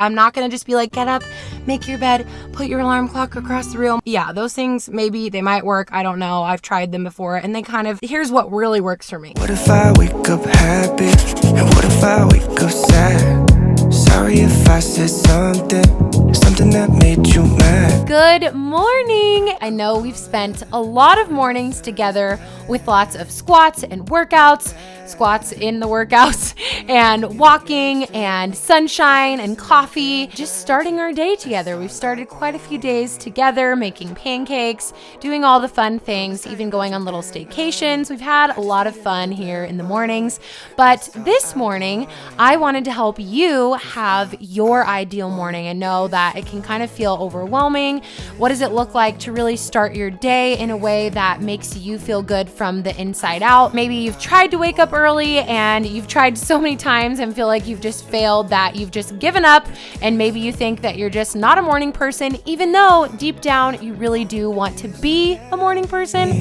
I'm not gonna just be like, get up, make your bed, put your alarm clock across the room. Yeah, those things, maybe they might work. I don't know. I've tried them before and they kind of, here's what really works for me. What if I wake up happy? And what if I wake up sad? Sorry if I said something that made you mad. Good morning. I know we've spent a lot of mornings together with lots of squats and workouts, squats in the workouts, and walking and sunshine and coffee, just starting our day together. We've started quite a few days together, making pancakes, doing all the fun things, even going on little staycations. We've had a lot of fun here in the mornings, but this morning, I wanted to help you have your ideal morning. I know that it can kind of feel overwhelming. What does it look like to really start your day in a way that makes you feel good from the inside out? Maybe you've tried to wake up early and you've tried so many times and feel like you've just failed, that you've just given up, and maybe you think that you're just not a morning person, even though deep down you really do want to be a morning person.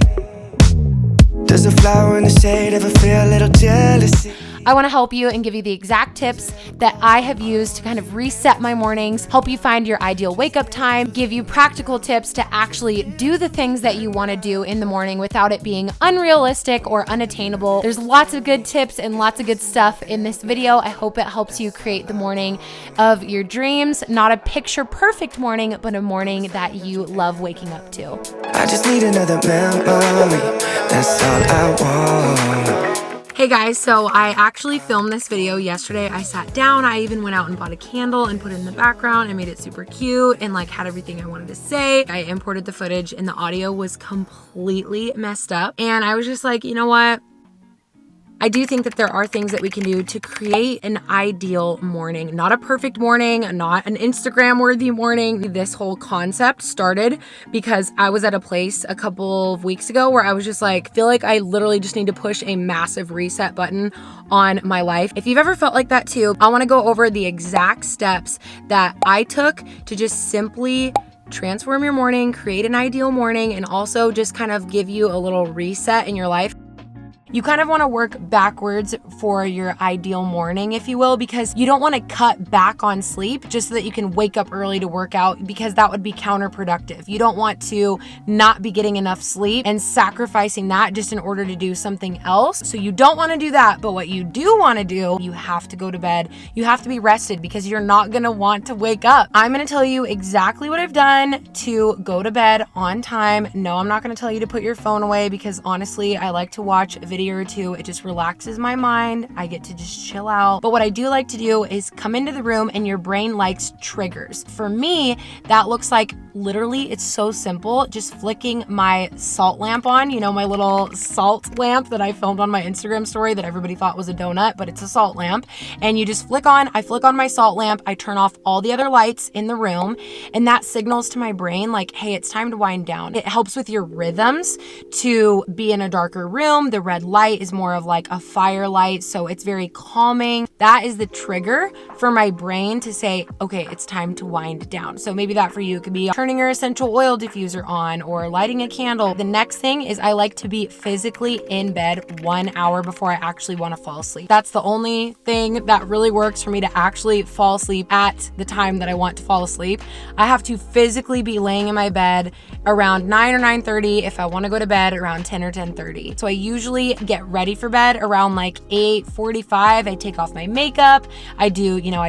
Does a flower in the shade ever feel a little jealousy? I want to help you and give you the exact tips that I have used to kind of reset my mornings, help you find your ideal wake up time, give you practical tips to actually do the things that you want to do in the morning without it being unrealistic or unattainable. There's lots of good tips and lots of good stuff in this video. I hope it helps you create the morning of your dreams, not a picture perfect morning, but a morning that you love waking up to. I just need another memory. That's all I want. Hey guys, so I actually filmed this video yesterday. I sat down, I even went out and bought a candle and put it in the background and made it super cute and like had everything I wanted to say. I imported the footage and the audio was completely messed up. And I was just like, you know what? I do think that there are things that we can do to create an ideal morning, not a perfect morning, not an Instagram worthy morning. This whole concept started because I was at a place a couple of weeks ago where I was just like, feel like I literally just need to push a massive reset button on my life. If you've ever felt like that too, I want to go over the exact steps that I took to just simply transform your morning, create an ideal morning, and also just kind of give you a little reset in your life. You kind of want to work backwards for your ideal morning, if you will, because you don't want to cut back on sleep just so that you can wake up early to work out, because that would be counterproductive. You don't want to not be getting enough sleep and sacrificing that just in order to do something else. So you don't want to do that. But what you do want to do, you have to go to bed. You have to be rested because you're not going to want to wake up. I'm going to tell you exactly what I've done to go to bed on time. No, I'm not going to tell you to put your phone away because honestly, I like to watch a video or two. It just relaxes my mind. I get to just chill out. But what I do like to do is come into the room, and your brain likes triggers. For me, that looks like literally, it's so simple, just flicking my salt lamp on, you know, my little salt lamp that I filmed on my Instagram story that everybody thought was a donut, but it's a salt lamp. And you just I flick on my salt lamp, I turn off all the other lights in the room, and that signals to my brain like, hey, it's time to wind down. It helps with your rhythms to be in a darker room. The red light is more of like a firelight, so it's very calming. That is the trigger for my brain to say, okay, it's time to wind down. So maybe that for you could be turning your essential oil diffuser on or lighting a candle. The next thing is I like to be physically in bed 1 hour before I actually want to fall asleep. That's the only thing that really works for me to actually fall asleep at the time that I want to fall asleep. I have to physically be laying in my bed around 9 or 9:30. If I want to go to bed, around 10 or 10:30. So I usually get ready for bed around like 8:45. I take off my makeup. I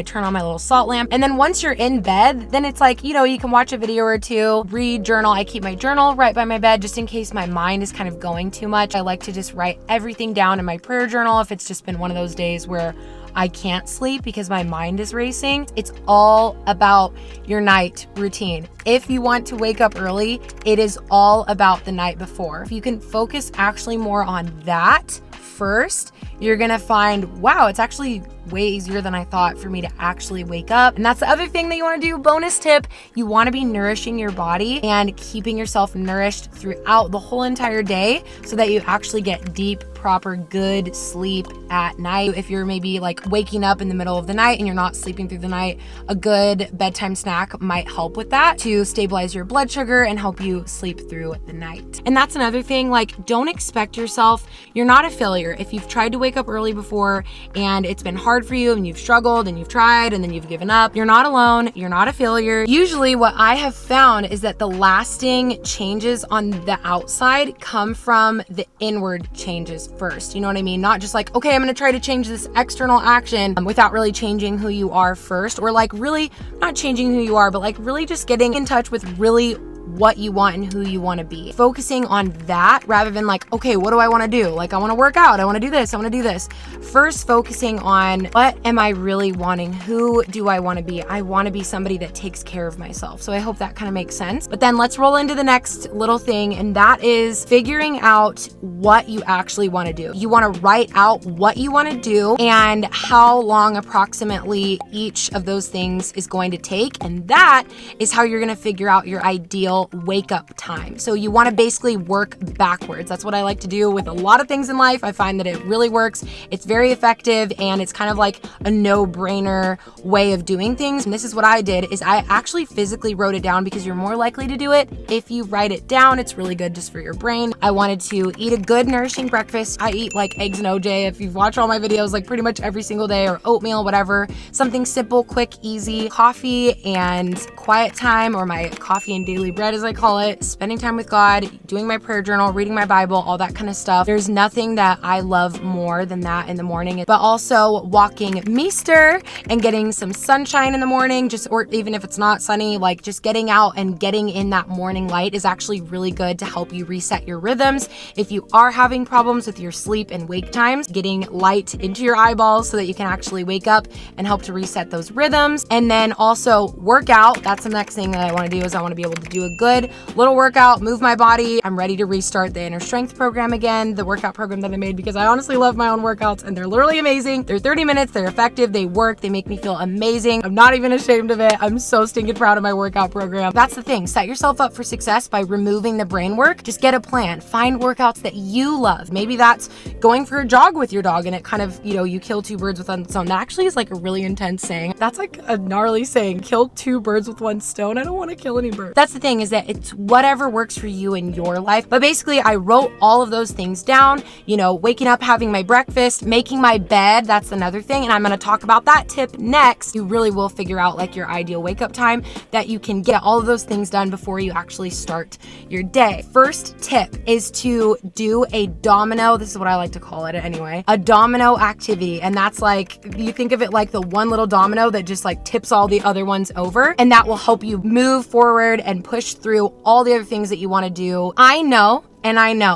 turn on my little salt lamp. And then once you're in bed, then it's like, you can watch a video or two, read, journal. I keep my journal right by my bed just in case my mind is kind of going too much. I like to just write everything down in my prayer journal if it's just been one of those days where I can't sleep because my mind is racing. It's all about your night routine. If you want to wake up early, it is all about the night before. If you can focus actually more on that first, you're gonna find, wow, it's actually way easier than I thought for me to actually wake up. And that's the other thing that you want to do. Bonus tip, you want to be nourishing your body and keeping yourself nourished throughout the whole entire day so that you actually get deep, proper, good sleep at night. If you're maybe like waking up in the middle of the night and you're not sleeping through the night, a good bedtime snack might help with that to stabilize your blood sugar and help you sleep through the night. And that's another thing, like, don't expect yourself, you're not a failure. If you've tried to wake up early before and it's been hard hard for you and you've struggled and you've tried and then you've given up, you're not alone. You're not a failure. Usually what I have found is that the lasting changes on the outside come from the inward changes first. You know what I mean? Not just like, okay, I'm going to try to change this external action without really changing who you are first, or like really not changing who you are, but like really just getting in touch with really what you want and who you want to be. Focusing on that rather than like, okay, what do I want to do? Like, I want to work out. I want to do this. I want to do this. First, focusing on what am I really wanting? Who do I want to be? I want to be somebody that takes care of myself. So I hope that kind of makes sense. But then let's roll into the next little thing, and that is figuring out what you actually want to do. You want to write out what you want to do and how long approximately each of those things is going to take. And that is how you're going to figure out your ideal wake up time. So you want to basically work backwards. That's what I like to do with a lot of things in life. I find that it really works. It's very effective, and it's kind of like a no-brainer way of doing things. And this is what I did, is I actually physically wrote it down, because you're more likely to do it if you write it down. It's really good just for your brain. I wanted to eat a good nourishing breakfast. I eat like eggs and OJ. If you've watched all my videos, like pretty much every single day, or oatmeal, whatever. Something simple, quick, easy. Coffee and quiet time, or my coffee and daily bread as I call it, spending time with God, doing my prayer journal, reading my Bible, all that kind of stuff. There's nothing that I love more than that in the morning. But also walking Meester and getting some sunshine in the morning, or even if it's not sunny, like just getting out and getting in that morning light is actually really good to help you reset your rhythms. If you are having problems with your sleep and wake times, getting light into your eyeballs so that you can actually wake up and help to reset those rhythms. And then also work out. That's the next thing that I want to do, is I want to be able to do a good little workout, move my body. I'm ready to restart the inner strength program again, the workout program that I made, because I honestly love my own workouts and they're literally amazing. They're 30 minutes, they're effective, they work, they make me feel amazing. I'm not even ashamed of it. I'm so stinking proud of my workout program. That's the thing. Set yourself up for success by removing the brain work. Just get a plan. Find workouts that you love. Maybe that's going for a jog with your dog and it kind of, you kill two birds with one stone. That actually is like a really intense saying. That's like a gnarly saying. Kill two birds with one stone. I don't want to kill any birds. That's the thing, is that it's whatever works for you in your life. But basically, I wrote all of those things down, waking up, having my breakfast, making my bed. That's another thing. And I'm going to talk about that tip next. You really will figure out like your ideal wake up time, that you can get all of those things done before you actually start your day. First tip is to do a domino. This is what I like to call it anyway. A domino activity. And that's like, you think of it like the one little domino that just like tips all the other ones over. And that will help you move forward and push through all the other things that you want to do. I know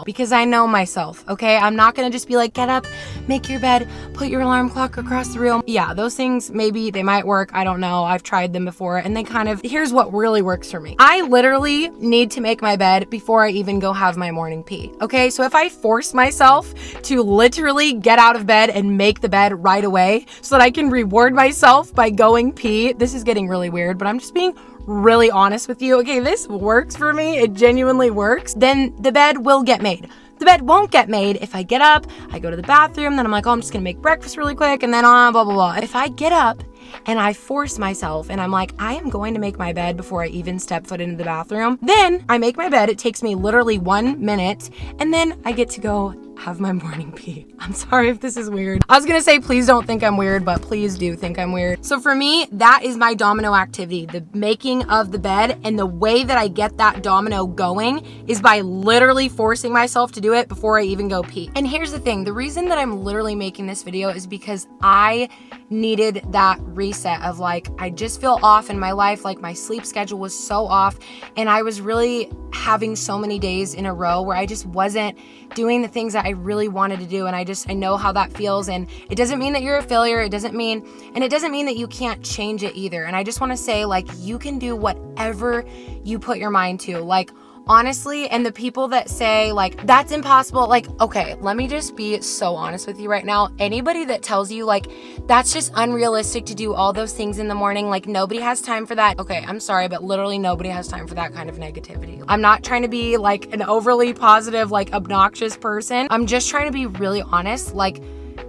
because I know myself, okay? I'm not gonna just be like, get up, make your bed, put your alarm clock across the room. Yeah, those things, maybe they might work. I don't know. I've tried them before, and here's what really works for me. I literally need to make my bed before I even go have my morning pee, okay? So if I force myself to literally get out of bed and make the bed right away so that I can reward myself by going pee, this is getting really weird, but I'm just being really honest with you. Okay, this works for me. It genuinely works. Then the bed will get made. The bed won't get made if I get up, I go to the bathroom, then I'm like, oh, I'm just gonna make breakfast really quick, and then blah, blah, blah. If I get up and I force myself and I'm like, I am going to make my bed before I even step foot into the bathroom, then I make my bed. It takes me literally 1 minute, and then I get to go have my morning pee. I'm sorry if this is weird. I was gonna say, please don't think I'm weird, but please do think I'm weird. So for me, that is my domino activity, the making of the bed. And the way that I get that domino going is by literally forcing myself to do it before I even go pee. And here's the thing, the reason that I'm literally making this video is because I needed that reset of like, I just feel off in my life. Like my sleep schedule was so off, and I was really having so many days in a row where I just wasn't doing the things that I really wanted to do. And I know how that feels. And it doesn't mean that you're a failure. It doesn't mean that you can't change it either. And I just want to say, like, you can do whatever you put your mind to. Like, honestly, and the people that say like, that's impossible, like, okay, let me just be so honest with you right now. Anybody that tells you like, that's just unrealistic to do all those things in the morning, like nobody has time for that. Okay, I'm sorry, but literally nobody has time for that kind of negativity. I'm not trying to be like an overly positive, like obnoxious person. I'm just trying to be really honest. Like,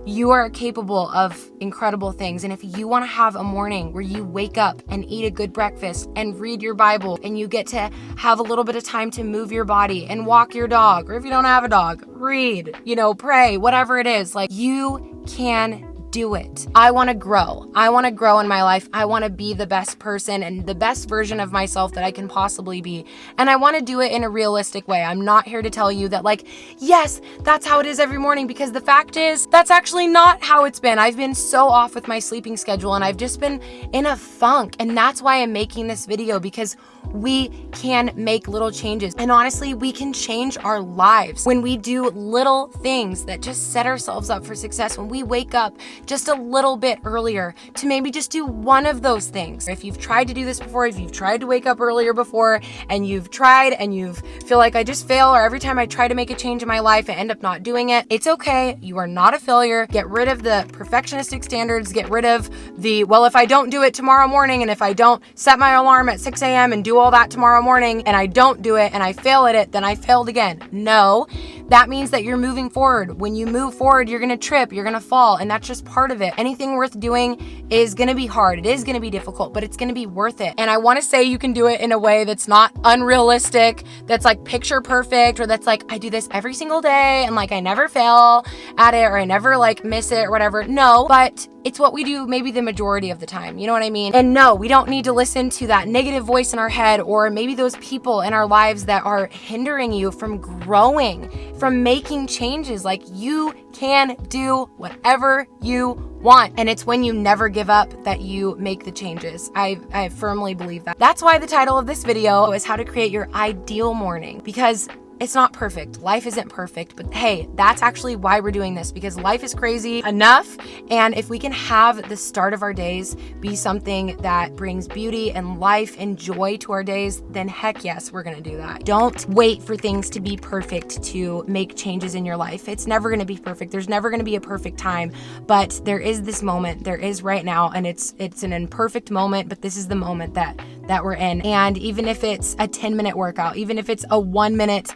you are capable of incredible things. And if you want to have a morning where you wake up and eat a good breakfast and read your Bible, and you get to have a little bit of time to move your body and walk your dog, or if you don't have a dog, read, pray, whatever it is, like, you can do it. I want to grow. I want to grow in my life. I want to be the best person and the best version of myself that I can possibly be. And I want to do it in a realistic way. I'm not here to tell you that like, yes, that's how it is every morning, because the fact is that's actually not how it's been. I've been so off with my sleeping schedule and I've just been in a funk. And that's why I'm making this video, because we can make little changes. And honestly, we can change our lives when we do little things that just set ourselves up for success. When we wake up just a little bit earlier to maybe just do one of those things. If you've tried to do this before, if you've tried to wake up earlier before and you've tried and you feel like I just fail, or every time I try to make a change in my life, I end up not doing it, it's okay. You are not a failure. Get rid of the perfectionistic standards. Get rid of the, well, if I don't do it tomorrow morning and if I don't set my alarm at 6 a.m. and do all that tomorrow morning and I don't do it and I fail at it, then I failed again. No, that means that you're moving forward. When you move forward, you're going to trip, you're going to fall, and that's just part of it. Anything worth doing is going to be hard. It is going to be difficult, but it's going to be worth it. And I want to say you can do it in a way that's not unrealistic, that's like picture perfect, or that's like, I do this every single day and like I never fail at it or I never like miss it or whatever. No, but it's what we do maybe the majority of the time. You know what I mean? And no, we don't need to listen to that negative voice in our head, or maybe those people in our lives that are hindering you from growing, from making changes. Like, you can do whatever you want. And it's when you never give up that you make the changes. I firmly believe that. That's why the title of this video is how to create your ideal morning, because it's not perfect. Life isn't perfect, but hey, that's actually why we're doing this, because life is crazy enough. And if we can have the start of our days be something that brings beauty and life and joy to our days, then heck yes, we're gonna do that. Don't wait for things to be perfect to make changes in your life. It's never gonna be perfect. There's never gonna be a perfect time, but there is this moment, there is right now, and it's an imperfect moment, but this is the moment that we're in. And even if it's a 10-minute workout, even if it's a 1-minute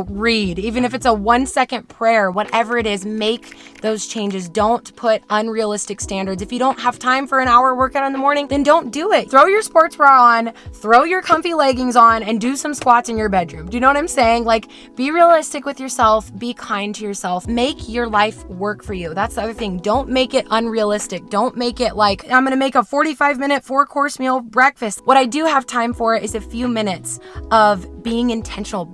read, even if it's a 1-second prayer, whatever it is, make those changes. Don't put unrealistic standards. If you don't have time for an hour workout in the morning, then don't do it. Throw your sports bra on, throw your comfy leggings on, and do some squats in your bedroom. Do you know what I'm saying? Like, be realistic with yourself, be kind to yourself, make your life work for you. That's the other thing. Don't make it unrealistic. Don't make it like, I'm gonna make a 45-minute 4-course meal breakfast. What I do have time for is a few minutes of being intentional.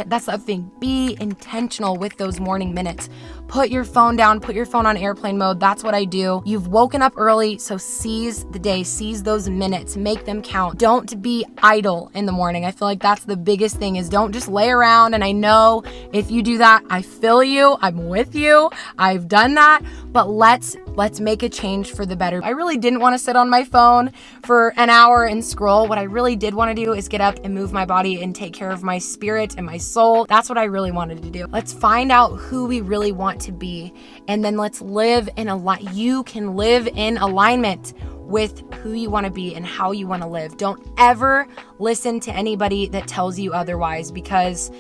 That's the other thing. Be intentional with those morning minutes. Put your phone down, put your phone on airplane mode. That's what I do. You've woken up early, so seize the day, seize those minutes, make them count. Don't be idle in the morning. I feel like that's the biggest thing, is don't just lay around. And I know if you do that, I feel you, I'm with you, I've done that, but let's make a change for the better. I really didn't want to sit on my phone for an hour and scroll. What I really did want to do is get up and move my body and take care of my spirit and my soul. That's what I really wanted to do. Let's find out who we really want to be, and then let's live in you can live in alignment with who you want to be and how you want to live. Don't ever listen to anybody that tells you otherwise, because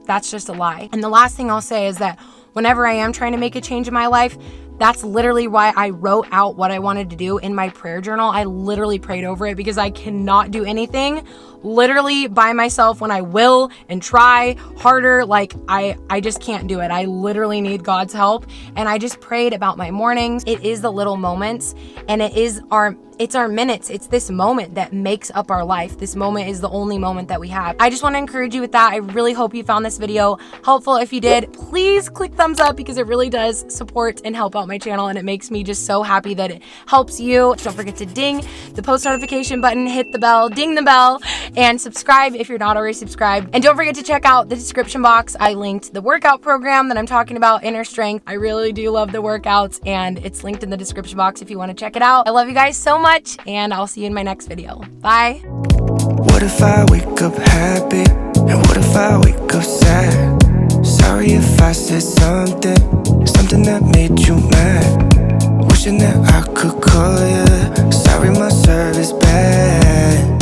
that's just a lie. And the last thing I'll say is that whenever I am trying to make a change in my life, that's literally why I wrote out what I wanted to do in my prayer journal. I literally prayed over it, because I cannot do anything literally by myself when I will and try harder. Like, I just can't do it. I literally need God's help. And I just prayed about my mornings. It is the little moments, and it's our minutes. It's this moment that makes up our life. This moment is the only moment that we have. I just want to encourage you with that. I really hope you found this video helpful. If you did, please click thumbs up, because it really does support and help out my channel, and it makes me just so happy that it helps you. Don't forget to ding the post notification button, hit the bell, ding the bell, and subscribe if you're not already subscribed. And don't forget to check out the description box. I linked the workout program that I'm talking about, Inner Strength. I really do love the workouts, and it's linked in the description box if you want to check it out. I love you guys so much, and I'll see you in my next video. Bye. What if I wake up happy? And what if I wake up sad? Sorry if I said something that made you mad. Wishing that I could call you. Sorry, my service bad.